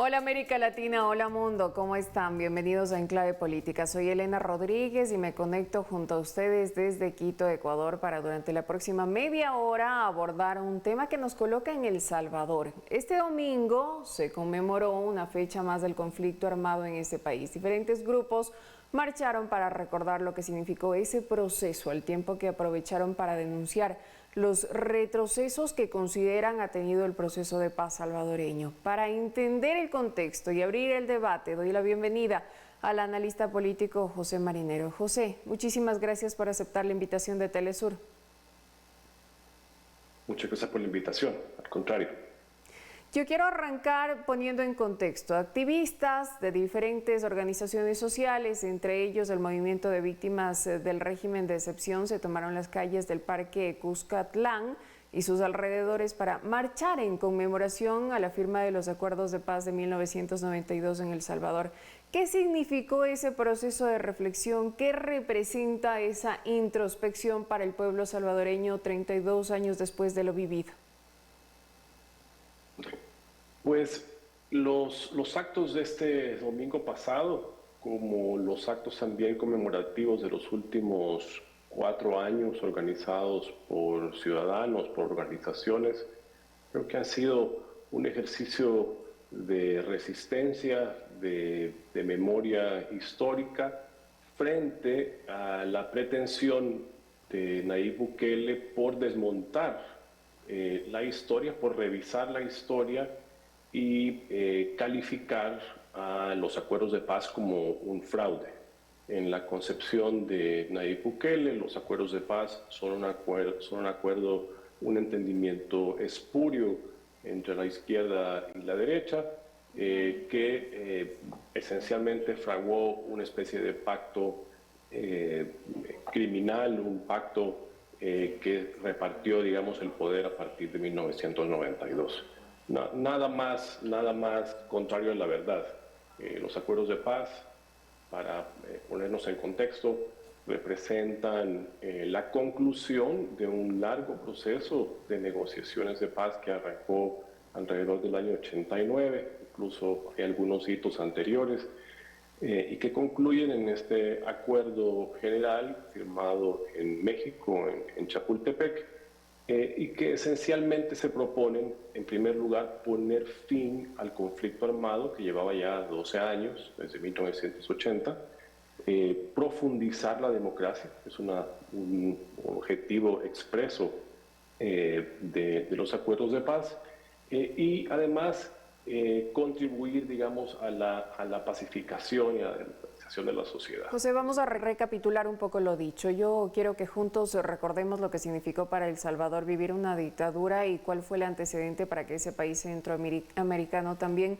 Hola América Latina, hola mundo, ¿cómo están? Bienvenidos a Enclave Política. Soy Elena Rodríguez y me conecto junto a ustedes desde Quito, Ecuador, para durante la próxima media hora abordar un tema que nos coloca en El Salvador. Este domingo se conmemoró una fecha más del conflicto armado en este país. Diferentes grupos marcharon para recordar lo que significó ese proceso, al tiempo que aprovecharon para denunciar los retrocesos que consideran ha tenido el proceso de paz salvadoreño. Para entender el contexto y abrir el debate, doy la bienvenida al analista político José Marinero. José, muchísimas gracias por aceptar la invitación de Telesur. Muchas gracias por la invitación, al contrario. Yo quiero arrancar poniendo en contexto. Activistas de diferentes organizaciones sociales, entre ellos el Movimiento de Víctimas del Régimen de Excepción, se tomaron las calles del Parque Cuscatlán y sus alrededores para marchar en conmemoración a la firma de los acuerdos de paz de 1992 en El Salvador. ¿Qué significó ese proceso de reflexión? ¿Qué representa esa introspección para el pueblo salvadoreño 32 años después de lo vivido? Pues los actos de este domingo pasado, como los actos también conmemorativos de los últimos 4 años organizados por ciudadanos, por organizaciones, creo que han sido un ejercicio de resistencia, de memoria histórica frente a la pretensión de Nayib Bukele por desmontar la historia, por revisar la historia y calificar a los acuerdos de paz como un fraude. En la concepción de Nayib Bukele, los acuerdos de paz son un acuerdo, un entendimiento espurio entre la izquierda y la derecha, que esencialmente fraguó una especie de pacto criminal, un pacto que repartió, digamos, el poder a partir de 1992. Nada más contrario a la verdad. Los acuerdos de paz, para ponernos en contexto, representan la conclusión de un largo proceso de negociaciones de paz que arrancó alrededor del año 89, incluso hay algunos hitos anteriores, y que concluyen en este acuerdo general firmado en México, en Chapultepec, y que esencialmente se proponen, en primer lugar, poner fin al conflicto armado que llevaba ya 12 años, desde 1980, profundizar la democracia, es un objetivo expreso de los acuerdos de paz, y además contribuir, digamos, a la pacificación y a la democratización de la sociedad. José, vamos a recapitular un poco lo dicho. Yo quiero que juntos recordemos lo que significó para El Salvador vivir una dictadura y cuál fue el antecedente para que ese país centroamericano también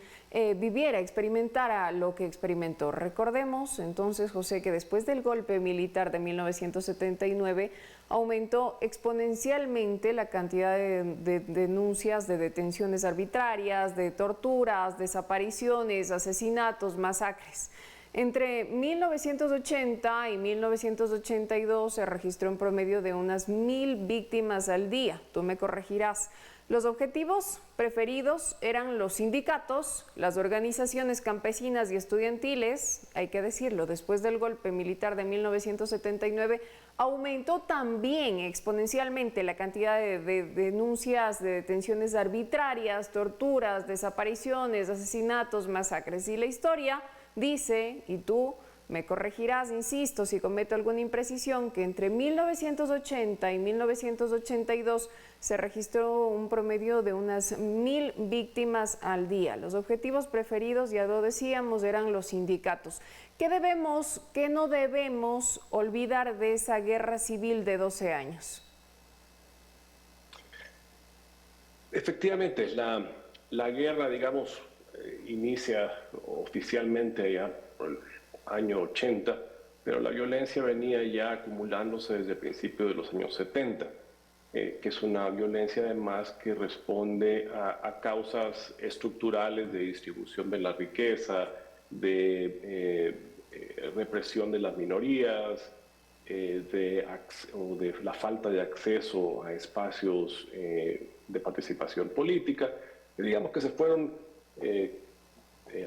viviera, experimentara lo que experimentó. Recordemos entonces, José, que después del golpe militar de 1979 aumentó exponencialmente la cantidad de denuncias de detenciones arbitrarias, de torturas, desapariciones, asesinatos, masacres. Entre 1980 y 1982 se registró un promedio de unas 1.000 víctimas al día. Tú me corregirás. Los objetivos preferidos eran los sindicatos, las organizaciones campesinas y estudiantiles. Hay que decirlo, después del golpe militar de 1979 aumentó también exponencialmente la cantidad de denuncias de detenciones arbitrarias, torturas, desapariciones, asesinatos, masacres. Y la historia dice, y tú me corregirás, insisto, si cometo alguna imprecisión, que entre 1980 y 1982 se registró un promedio de unas 1.000 víctimas al día. Los objetivos preferidos, ya lo decíamos, eran los sindicatos. ¿Qué no debemos olvidar de esa guerra civil de 12 años? Efectivamente, la guerra, digamos, inicia oficialmente ya por el año 80, pero la violencia venía ya acumulándose desde el principio de los años 70, que es una violencia además que responde a causas estructurales de distribución de la riqueza, de represión de las minorías, o de la falta de acceso a espacios de participación política. Digamos que se fueron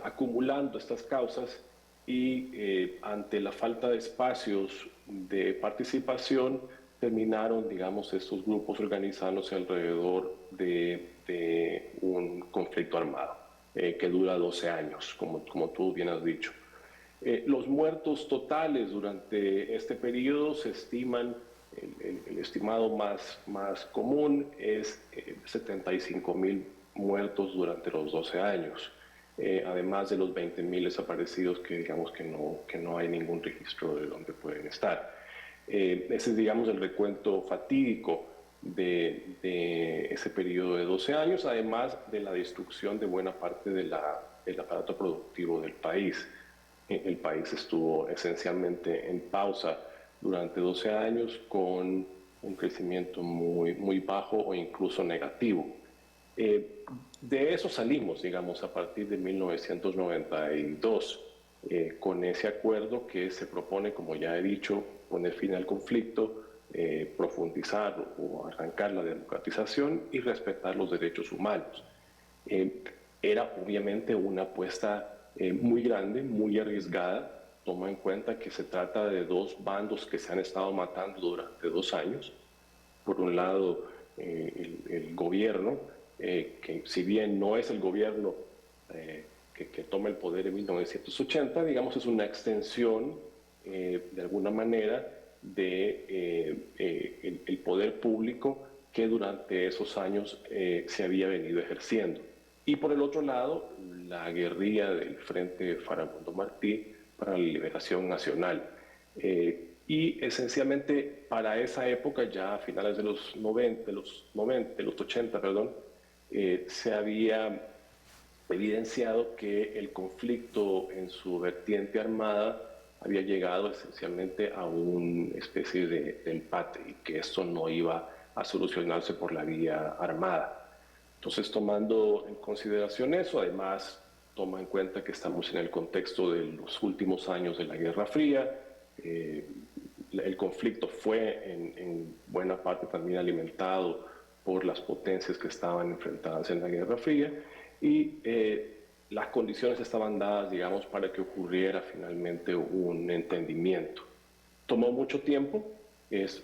acumulando estas causas y ante la falta de espacios de participación terminaron, digamos, estos grupos organizándose alrededor de un conflicto armado que dura 12 años, como tú bien has dicho. Los muertos totales durante este periodo se estiman, el estimado más común es 75.000 muertos durante los 12 años, además de los 20.000 desaparecidos que digamos que no hay ningún registro de dónde pueden estar. Ese es, digamos, el recuento fatídico de ese periodo de 12 años, además de la destrucción de buena parte del aparato productivo del país. El país estuvo esencialmente en pausa durante 12 años con un crecimiento muy bajo o incluso negativo. De eso salimos, digamos, a partir de 1992, con ese acuerdo que se propone, como ya he dicho, poner fin al conflicto, profundizar o arrancar la democratización y respetar los derechos humanos. Era obviamente una apuesta muy grande, muy arriesgada. Toma en cuenta que se trata de dos bandos que se han estado matando durante 2 años. Por un lado, el gobierno, que si bien no es el gobierno que toma el poder en 1980, digamos, es una extensión, de alguna manera, el poder público que durante esos años se había venido ejerciendo. Y por el otro lado, la guerrilla del Frente Farabundo Martí para la Liberación Nacional. Y esencialmente para esa época, ya a finales de los 80, perdón, se había evidenciado que el conflicto en su vertiente armada había llegado esencialmente a una especie de empate y que esto no iba a solucionarse por la vía armada. Entonces, tomando en consideración eso, además toma en cuenta que estamos en el contexto de los últimos años de la Guerra Fría. El conflicto fue en buena parte también alimentado por las potencias que estaban enfrentadas en la Guerra Fría y las condiciones estaban dadas, digamos, para que ocurriera finalmente un entendimiento. Tomó mucho tiempo.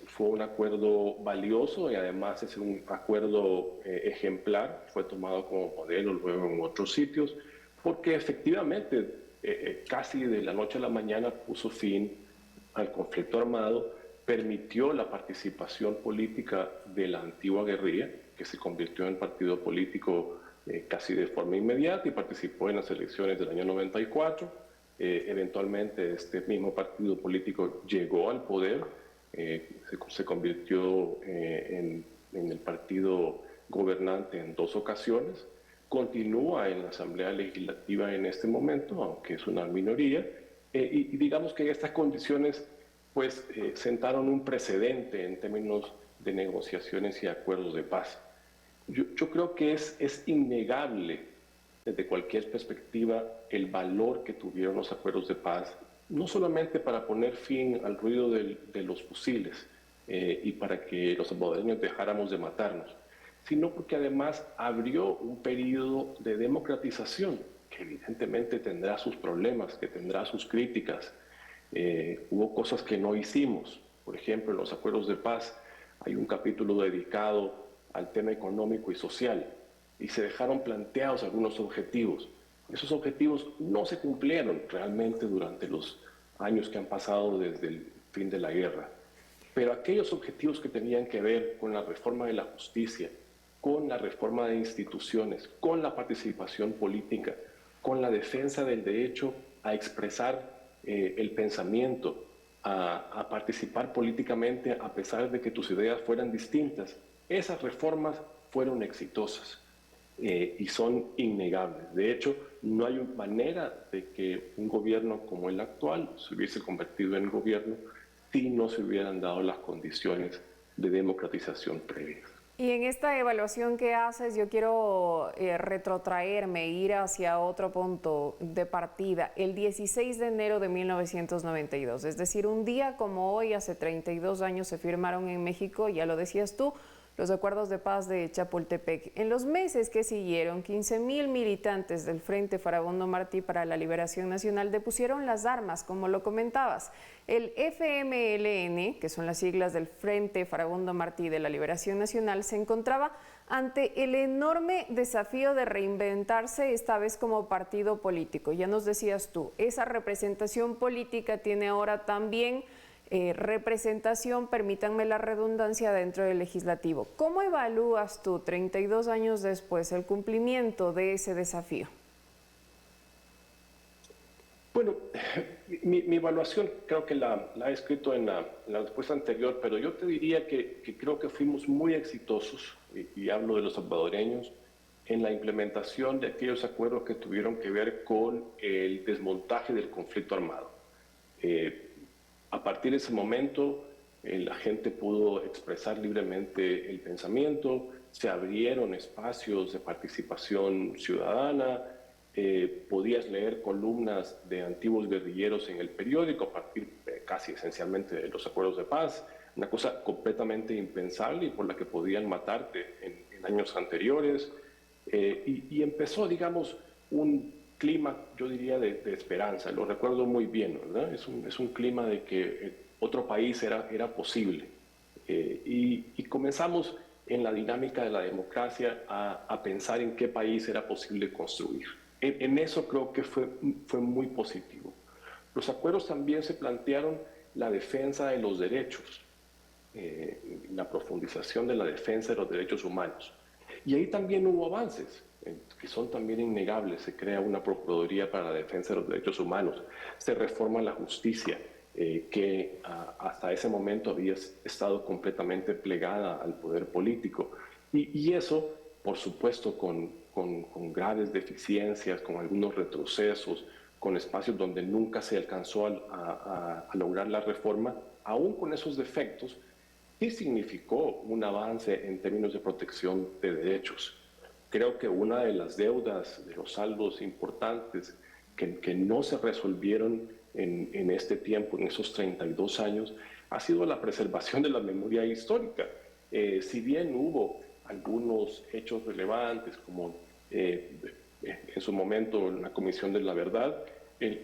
Fue un acuerdo valioso y además es un acuerdo ejemplar, fue tomado como modelo luego en otros sitios, porque efectivamente casi de la noche a la mañana puso fin al conflicto armado, permitió la participación política de la antigua guerrilla, que se convirtió en partido político casi de forma inmediata y participó en las elecciones del año 94. Eventualmente este mismo partido político llegó al poder. Se convirtió en el partido gobernante en 2 ocasiones, continúa en la Asamblea Legislativa en este momento, aunque es una minoría, y digamos que estas condiciones pues sentaron un precedente en términos de negociaciones y acuerdos de paz. Yo creo que es innegable desde cualquier perspectiva el valor que tuvieron los acuerdos de paz, no solamente para poner fin al ruido de los fusiles y para que los salvadoreños dejáramos de matarnos, sino porque además abrió un periodo de democratización que evidentemente tendrá sus problemas, que tendrá sus críticas. Hubo cosas que no hicimos. Por ejemplo, en los acuerdos de paz hay un capítulo dedicado al tema económico y social y se dejaron planteados algunos objetivos. Esos objetivos no se cumplieron realmente durante los años que han pasado desde el fin de la guerra. Pero aquellos objetivos que tenían que ver con la reforma de la justicia, con la reforma de instituciones, con la participación política, con la defensa del derecho a expresar el pensamiento, a participar políticamente a pesar de que tus ideas fueran distintas, esas reformas fueron exitosas. Y son innegables. De hecho, no hay manera de que un gobierno como el actual se hubiese convertido en gobierno si no se hubieran dado las condiciones de democratización previas. Y en esta evaluación que haces, yo quiero retrotraerme, ir hacia otro punto de partida, el 16 de enero de 1992, es decir, un día como hoy, hace 32 años se firmaron en México, ya lo decías tú, los acuerdos de paz de Chapultepec. En los meses que siguieron, 15,000 militantes del Frente Farabundo Martí para la Liberación Nacional depusieron las armas, como lo comentabas. El FMLN, que son las siglas del Frente Farabundo Martí de la Liberación Nacional, se encontraba ante el enorme desafío de reinventarse, esta vez como partido político. Ya nos decías tú, esa representación política tiene ahora también representación, permítanme la redundancia, dentro del legislativo. ¿Cómo evalúas tú, 32 años después, el cumplimiento de ese desafío? Bueno, mi evaluación creo que la he escrito en la respuesta anterior, pero yo te diría que creo que fuimos muy exitosos, y hablo de los salvadoreños, en la implementación de aquellos acuerdos que tuvieron que ver con el desmontaje del conflicto armado. A partir de ese momento, la gente pudo expresar libremente el pensamiento, se abrieron espacios de participación ciudadana, podías leer columnas de antiguos guerrilleros en el periódico a partir casi esencialmente de los acuerdos de paz, una cosa completamente impensable y por la que podían matarte en años anteriores. Y empezó, digamos, un clima, yo diría, de esperanza. Lo recuerdo muy bien, ¿verdad? Es un clima de que otro país era posible. Y comenzamos en la dinámica de la democracia a pensar en qué país era posible construir. En eso creo que fue muy positivo. Los acuerdos también se plantearon la defensa de los derechos, la profundización de la defensa de los derechos humanos. Y ahí también hubo avances, que son también innegables. Se crea una Procuraduría para la Defensa de los Derechos Humanos, se reforma la justicia, que hasta ese momento había estado completamente plegada al poder político. Y eso, por supuesto, con graves deficiencias, con algunos retrocesos, con espacios donde nunca se alcanzó a lograr la reforma, aún con esos defectos, sí significó un avance en términos de protección de derechos. Creo que una de las deudas, de los saldos importantes que no se resolvieron en este tiempo, en esos 32 años, ha sido la preservación de la memoria histórica. Si bien hubo algunos hechos relevantes, como en su momento la Comisión de la Verdad,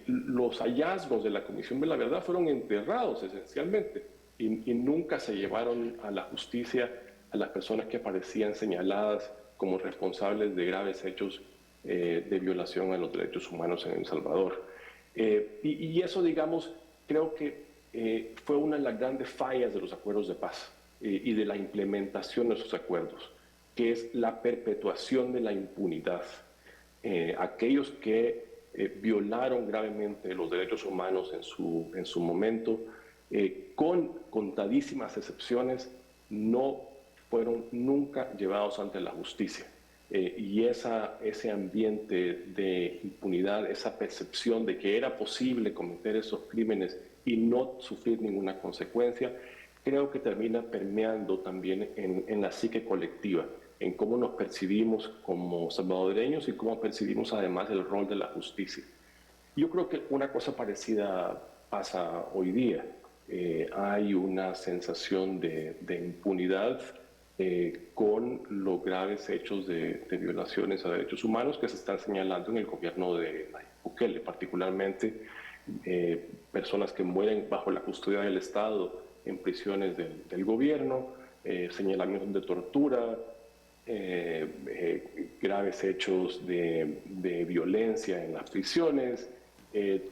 los hallazgos de la Comisión de la Verdad fueron enterrados esencialmente y nunca se llevaron a la justicia a las personas que aparecían señaladas como responsables de graves hechos de violación a los derechos humanos en El Salvador. Y eso, digamos, creo que fue una de las grandes fallas de los acuerdos de paz y de la implementación de esos acuerdos, que es la perpetuación de la impunidad. Aquellos que violaron gravemente los derechos humanos en su momento, con contadísimas excepciones, no fueron nunca llevados ante la justicia. Y ese ambiente de impunidad, esa percepción de que era posible cometer esos crímenes y no sufrir ninguna consecuencia, creo que termina permeando también en la psique colectiva, en cómo nos percibimos como salvadoreños y cómo percibimos además el rol de la justicia. Yo creo que una cosa parecida pasa hoy día. Hay una sensación de impunidad con los graves hechos de violaciones a derechos humanos que se están señalando en el gobierno de Nayib Bukele, particularmente personas que mueren bajo la custodia del Estado en prisiones del gobierno, señalamientos de tortura, graves hechos de violencia en las prisiones,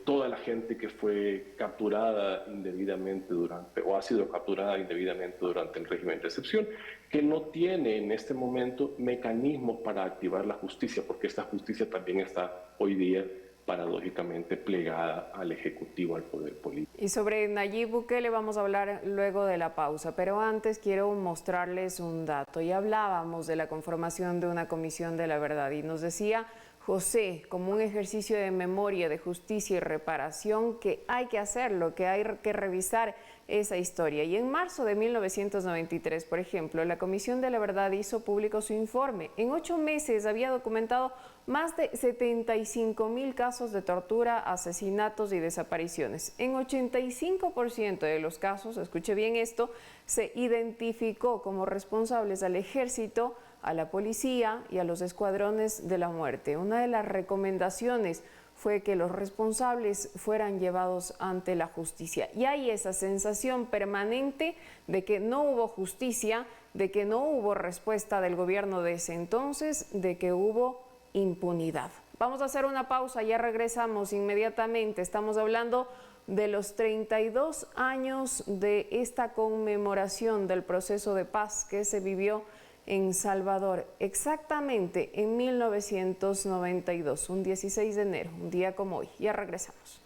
toda la gente que fue capturada indebidamente o ha sido capturada indebidamente durante el régimen de excepción, que no tiene en este momento mecanismos para activar la justicia, porque esta justicia también está hoy día paradójicamente plegada al Ejecutivo, al poder político. Y sobre Nayib Bukele vamos a hablar luego de la pausa, pero antes quiero mostrarles un dato. Ya hablábamos de la conformación de una comisión de la verdad y nos decía José, como un ejercicio de memoria, de justicia y reparación, que hay que hacerlo, que hay que revisar esa historia. Y en marzo de 1993, por ejemplo, la Comisión de la Verdad hizo público su informe. En 8 meses había documentado más de 75.000 casos de tortura, asesinatos y desapariciones. En 85% de los casos, escuche bien esto, se identificó como responsables al ejército, a la policía y a los escuadrones de la muerte. Una de las recomendaciones fue que los responsables fueran llevados ante la justicia. Y hay esa sensación permanente de que no hubo justicia, de que no hubo respuesta del gobierno de ese entonces, de que hubo impunidad. Vamos a hacer una pausa, ya regresamos inmediatamente. Estamos hablando de los 32 años de esta conmemoración del proceso de paz que se vivió en Salvador, exactamente en 1992, un 16 de enero, un día como hoy. Ya regresamos.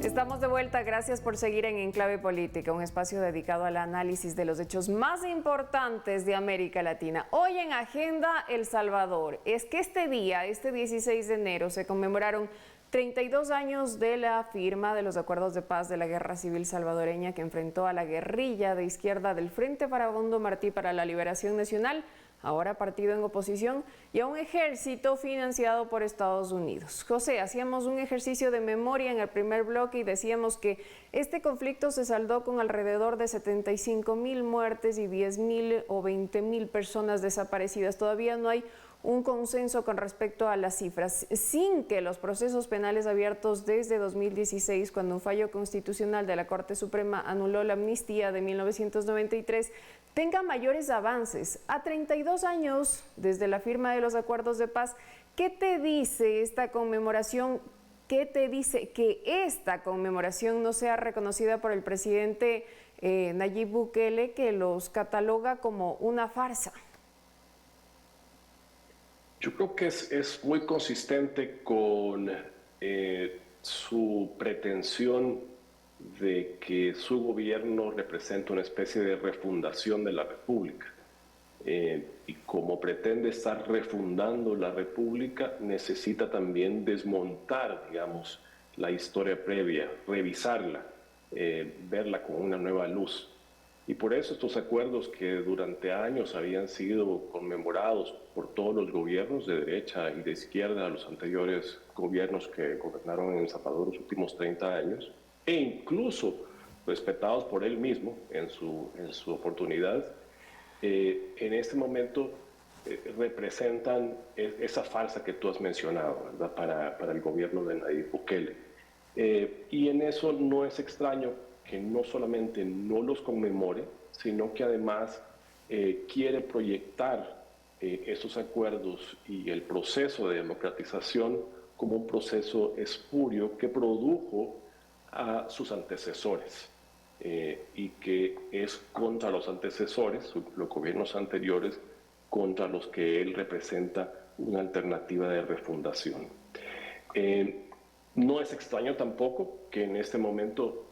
Estamos de vuelta, gracias por seguir en Enclave Política, un espacio dedicado al análisis de los hechos más importantes de América Latina. Hoy en Agenda El Salvador. Es que este día, este 16 de enero, se conmemoraron 32 años de la firma de los acuerdos de paz de la Guerra Civil Salvadoreña que enfrentó a la guerrilla de izquierda del Frente Farabundo Martí para la Liberación Nacional, ahora partido en oposición, y a un ejército financiado por Estados Unidos. José, hacíamos un ejercicio de memoria en el primer bloque y decíamos que este conflicto se saldó con alrededor de 75.000 muertes y 10.000 o 20.000 personas desaparecidas. Todavía no hay un consenso con respecto a las cifras, sin que los procesos penales abiertos desde 2016, cuando un fallo constitucional de la Corte Suprema anuló la amnistía de 1993, tenga mayores avances. A 32 años desde la firma de los acuerdos de paz, ¿qué te dice esta conmemoración? ¿Qué te dice que esta conmemoración no sea reconocida por el presidente Nayib Bukele, que los cataloga como una farsa? Yo creo que es muy consistente con su pretensión de que su gobierno representa una especie de refundación de la República. Y como pretende estar refundando la República, necesita también desmontar, digamos, la historia previa, revisarla, verla con una nueva luz. Y por eso estos acuerdos que durante años habían sido conmemorados por todos los gobiernos de derecha y de izquierda, los anteriores gobiernos que gobernaron en El Salvador los últimos 30 años, e incluso respetados por él mismo en su oportunidad, en este momento representan esa farsa que tú has mencionado, ¿verdad? Para el gobierno de Nayib Bukele. Y en eso no es extraño que no solamente no los conmemore, sino que además quiere proyectar esos acuerdos y el proceso de democratización como un proceso espurio que produjo a sus antecesores y que es contra los antecesores, los gobiernos anteriores, contra los que él representa una alternativa de refundación. No es extraño tampoco que en este momento,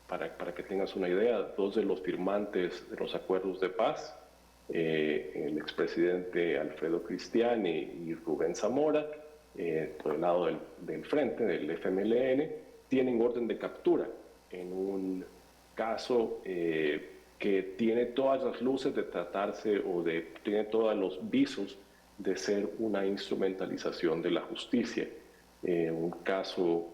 para que tengas una idea, 2 de los firmantes de los acuerdos de paz, el expresidente Alfredo Cristiani y Rubén Zamora, por el lado del frente, del FMLN, tienen orden de captura en un caso que tiene todas las luces de tratarse tiene todos los visos de ser una instrumentalización de la justicia. Un caso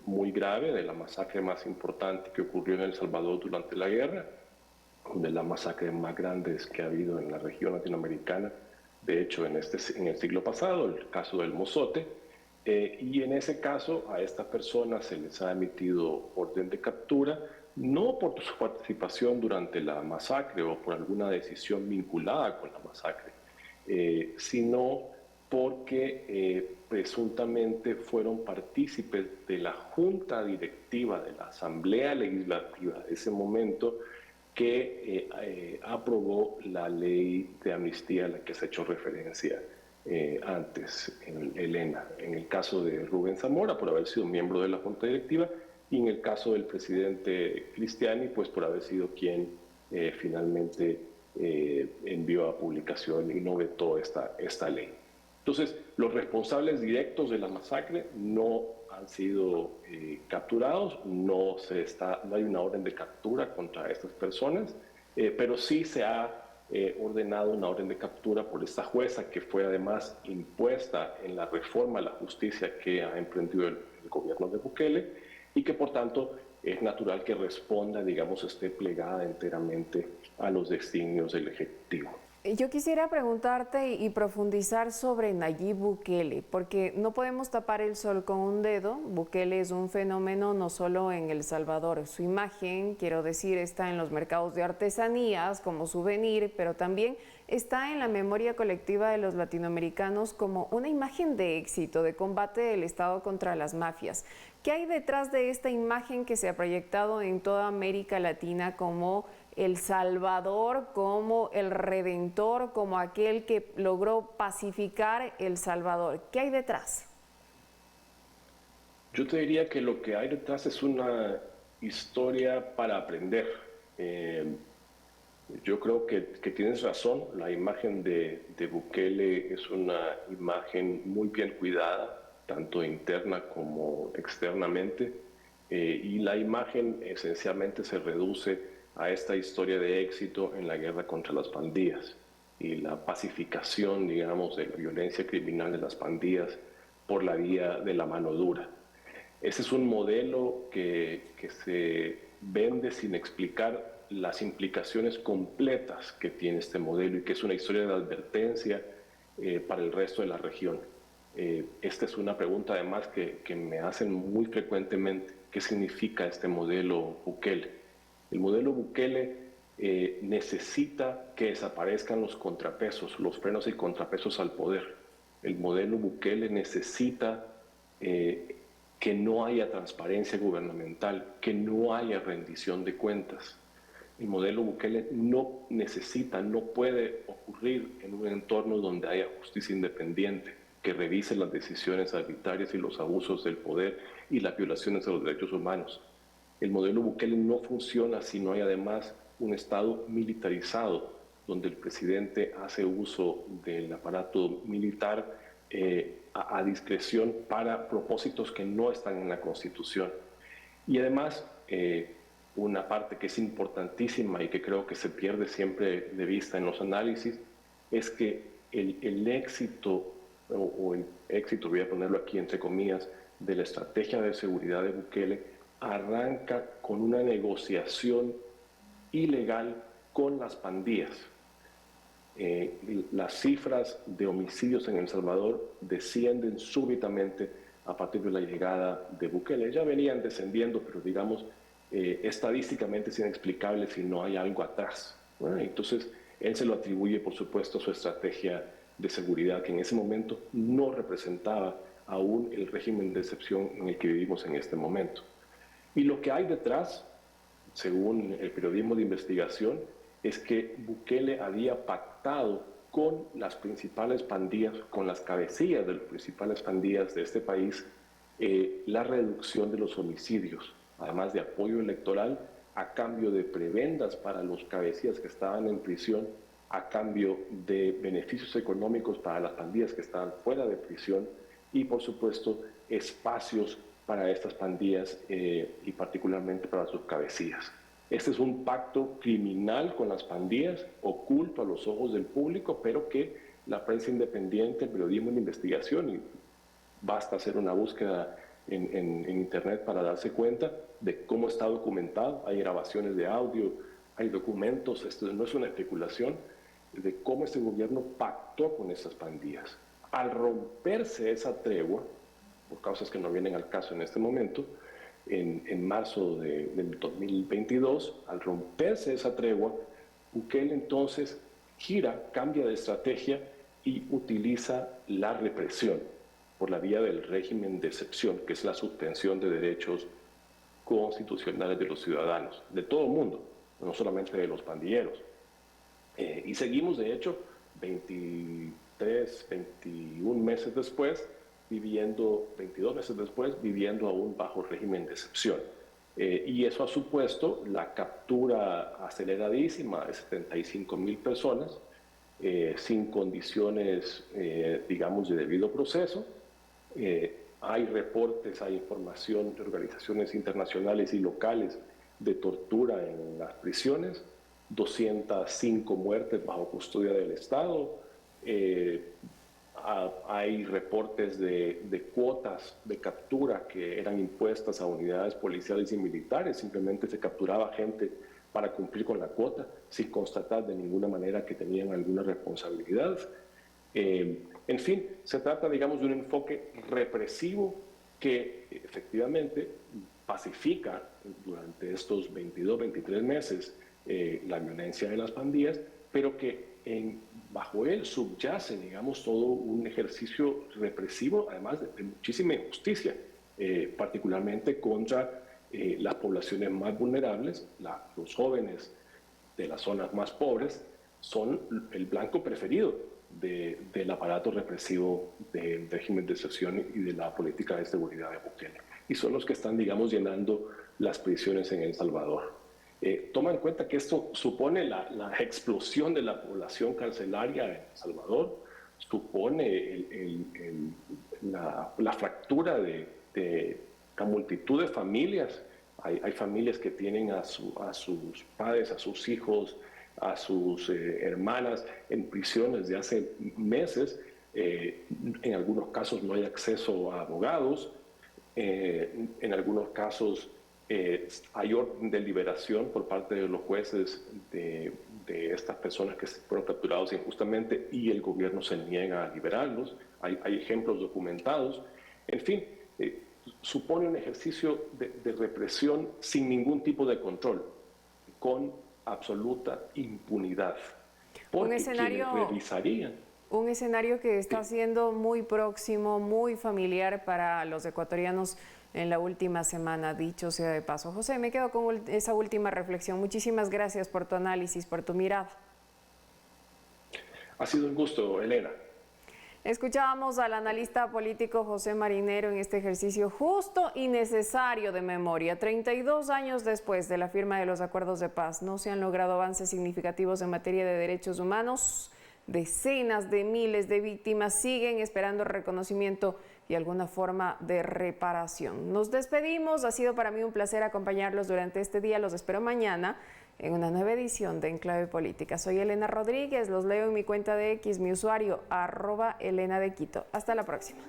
muy grave de la masacre más importante que ocurrió en El Salvador durante la guerra, de la masacre más grande que ha habido en la región latinoamericana, de hecho en el siglo pasado, el caso del Mozote, y en ese caso a esta persona se les ha emitido orden de captura, no por su participación durante la masacre o por alguna decisión vinculada con la masacre, sino porque presuntamente fueron partícipes de la junta directiva de la Asamblea Legislativa de ese momento que aprobó la ley de amnistía a la que se ha hecho referencia antes, Elena, en el caso de Rubén Zamora por haber sido miembro de la junta directiva y en el caso del presidente Cristiani pues por haber sido quien finalmente envió a publicación y no vetó esta ley. Entonces, los responsables directos de la masacre no han sido capturados, no hay una orden de captura contra estas personas, pero sí se ha ordenado una orden de captura por esta jueza que fue además impuesta en la reforma a la justicia que ha emprendido el gobierno de Bukele y que por tanto es natural que responda, digamos, esté plegada enteramente a los designios del Ejecutivo. Yo quisiera preguntarte y profundizar sobre Nayib Bukele, porque no podemos tapar el sol con un dedo. Bukele es un fenómeno no solo en El Salvador. Su imagen, quiero decir, está en los mercados de artesanías como souvenir, pero también está en la memoria colectiva de los latinoamericanos como una imagen de éxito, de combate del Estado contra las mafias. ¿Qué hay detrás de esta imagen que se ha proyectado en toda América Latina como El Salvador, como el redentor, como aquel que logró pacificar El Salvador? ¿Qué hay detrás? Yo te diría que lo que hay detrás es una historia para aprender. Yo creo que tienes razón, la imagen de Bukele es una imagen muy bien cuidada, tanto interna como externamente, y la imagen esencialmente se reduce a esta historia de éxito en la guerra contra las pandillas y la pacificación, digamos, de la violencia criminal de las pandillas por la vía de la mano dura. Ese es un modelo que se vende sin explicar las implicaciones completas que tiene este modelo y que es una historia de advertencia para el resto de la región. Esta es una pregunta además que me hacen muy frecuentemente. ¿Qué significa este modelo Bukele? El modelo Bukele necesita que desaparezcan los contrapesos, los frenos y contrapesos al poder. El modelo Bukele necesita que no haya transparencia gubernamental, que no haya rendición de cuentas. El modelo Bukele no necesita, no puede ocurrir en un entorno donde haya justicia independiente, que revise las decisiones arbitrarias y los abusos del poder y las violaciones de los derechos humanos. El modelo Bukele no funciona si no hay además un Estado militarizado, donde el presidente hace uso del aparato militar a discreción para propósitos que no están en la Constitución. Y además, una parte que es importantísima y que creo que se pierde siempre de vista en los análisis, es que el éxito, o el éxito, voy a ponerlo aquí entre comillas, de la estrategia de seguridad de Bukele arranca con una negociación ilegal con las pandillas. Las cifras de homicidios en El Salvador descienden súbitamente a partir de la llegada de Bukele. Ya venían descendiendo, pero digamos, estadísticamente es inexplicable si no hay algo atrás. Bueno, entonces, él se lo atribuye, por supuesto, a su estrategia de seguridad, que en ese momento no representaba aún el régimen de excepción en el que vivimos en este momento. Y lo que hay detrás, según el periodismo de investigación, es que Bukele había pactado con las principales pandillas, con las cabecillas de las principales pandillas de este país, la reducción de los homicidios, además de apoyo electoral, a cambio de prebendas para los cabecillas que estaban en prisión, a cambio de beneficios económicos para las pandillas que estaban fuera de prisión y, por supuesto, espacios para estas pandillas y particularmente para sus cabecillas. Este es un pacto criminal con las pandillas, oculto a los ojos del público, pero que la prensa independiente, el periodismo de investigación, y basta hacer una búsqueda en Internet para darse cuenta de cómo está documentado. Hay grabaciones de audio, hay documentos, esto no es una especulación, de cómo este gobierno pactó con esas pandillas. Al romperse esa tregua, por causas que no vienen al caso en este momento, en marzo del 2022, al romperse esa tregua, Bukele entonces gira, cambia de estrategia y utiliza la represión por la vía del régimen de excepción, que es la suspensión de derechos constitucionales de los ciudadanos, de todo el mundo, no solamente de los pandilleros. Y seguimos, de hecho, 23, 21 meses después, 22 meses después, viviendo aún bajo régimen de excepción. Y eso ha supuesto la captura aceleradísima de 75,000 personas, sin condiciones, digamos, de debido proceso. Hay reportes, hay información de organizaciones internacionales y locales de tortura en las prisiones, 205 muertes bajo custodia del Estado. Hay reportes de cuotas de captura que eran impuestas a unidades policiales y militares. Simplemente se capturaba gente para cumplir con la cuota, sin constatar de ninguna manera que tenían alguna responsabilidad. En fin, se trata, digamos, de un enfoque represivo que efectivamente pacifica durante estos 22, 23 meses la violencia de las pandillas, pero que bajo él subyace, digamos, todo un ejercicio represivo, además de muchísima injusticia, particularmente contra las poblaciones más vulnerables. Los jóvenes de las zonas más pobres son el blanco preferido del aparato represivo del régimen de excepción y de la política de seguridad de Bukele. Y son los que están, digamos, llenando las prisiones en El Salvador. Toma en cuenta que esto supone la explosión de la población carcelaria en El Salvador, supone la fractura de la multitud de familias. Hay familias que tienen a sus padres, a sus hijos, a sus hermanas en prisión desde hace meses. En algunos casos no hay acceso a abogados. En algunos casos hay orden de liberación por parte de los jueces de estas personas que fueron capturados injustamente y el gobierno se niega a liberarlos. Hay ejemplos documentados. En fin, supone un ejercicio de represión sin ningún tipo de control, con absoluta impunidad. Un escenario que está siendo muy próximo, muy familiar para los ecuatorianos en la última semana, dicho sea de paso. José, me quedo con esa última reflexión. Muchísimas gracias por tu análisis, por tu mirada. Ha sido un gusto, Elena. Escuchábamos al analista político José Marinero en este ejercicio justo y necesario de memoria. 32 años después de la firma de los acuerdos de paz, no se han logrado avances significativos en materia de derechos humanos. Decenas de miles de víctimas siguen esperando reconocimiento y alguna forma de reparación. Nos despedimos, ha sido para mí un placer acompañarlos durante este día. Los espero mañana en una nueva edición de Enclave Política. Soy Elena Rodríguez, los leo en mi cuenta de X, mi usuario @Elena de Quito. Hasta la próxima.